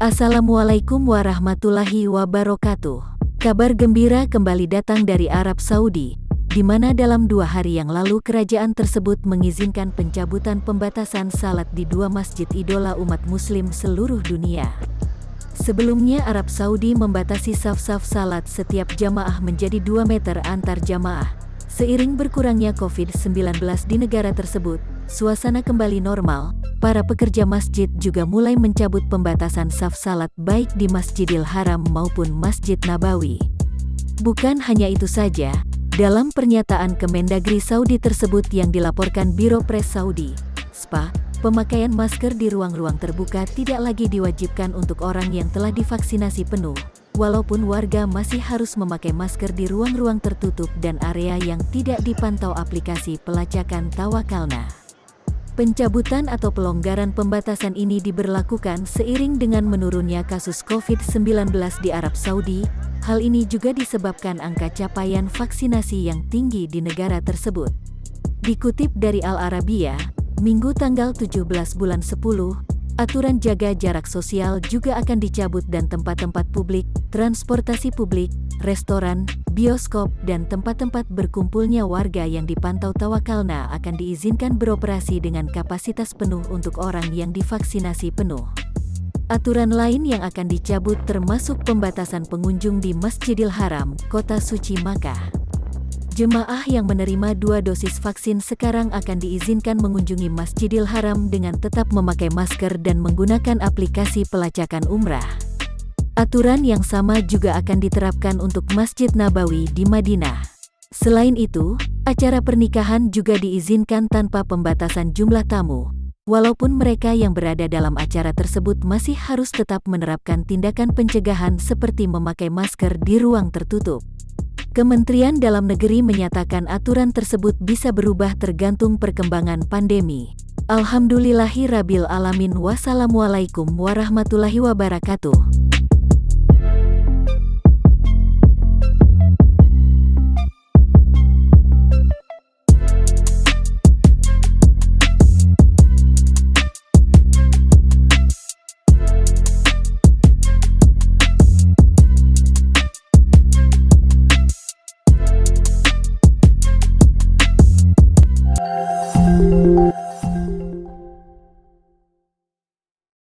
Assalamualaikum warahmatullahi wabarakatuh. Kabar gembira kembali datang dari Arab Saudi, di mana dalam 2 hari yang lalu kerajaan tersebut mengizinkan pencabutan pembatasan salat di 2 masjid idola umat muslim seluruh dunia. Sebelumnya Arab Saudi membatasi saf-saf salat setiap jamaah menjadi 2 meter antar jamaah. Seiring berkurangnya COVID-19 di negara tersebut, suasana kembali normal. Para pekerja masjid juga mulai mencabut pembatasan saf salat baik di Masjidil Haram maupun Masjid Nabawi. Bukan hanya itu saja, dalam pernyataan Kemendagri Saudi tersebut yang dilaporkan Biro Pres Saudi, SPA, pemakaian masker di ruang-ruang terbuka tidak lagi diwajibkan untuk orang yang telah divaksinasi penuh, walaupun warga masih harus memakai masker di ruang-ruang tertutup dan area yang tidak dipantau aplikasi pelacakan Tawakalna. Pencabutan atau pelonggaran pembatasan ini diberlakukan seiring dengan menurunnya kasus COVID-19 di Arab Saudi. Hal ini juga disebabkan angka capaian vaksinasi yang tinggi di negara tersebut. Dikutip dari Al Arabiya, Minggu tanggal 17 bulan 10, aturan jaga jarak sosial juga akan dicabut dan tempat-tempat publik, transportasi publik, restoran, bioskop, dan tempat-tempat berkumpulnya warga yang dipantau Tawakalna akan diizinkan beroperasi dengan kapasitas penuh untuk orang yang divaksinasi penuh. Aturan lain yang akan dicabut termasuk pembatasan pengunjung di Masjidil Haram, kota suci Makkah. Jemaah yang menerima 2 dosis vaksin sekarang akan diizinkan mengunjungi Masjidil Haram dengan tetap memakai masker dan menggunakan aplikasi pelacakan umrah. Aturan yang sama juga akan diterapkan untuk Masjid Nabawi di Madinah. Selain itu, acara pernikahan juga diizinkan tanpa pembatasan jumlah tamu, walaupun mereka yang berada dalam acara tersebut masih harus tetap menerapkan tindakan pencegahan seperti memakai masker di ruang tertutup. Kementerian Dalam Negeri menyatakan aturan tersebut bisa berubah tergantung perkembangan pandemi. Alhamdulillahirabbil alamin. Wassalamualaikum warahmatullahi wabarakatuh.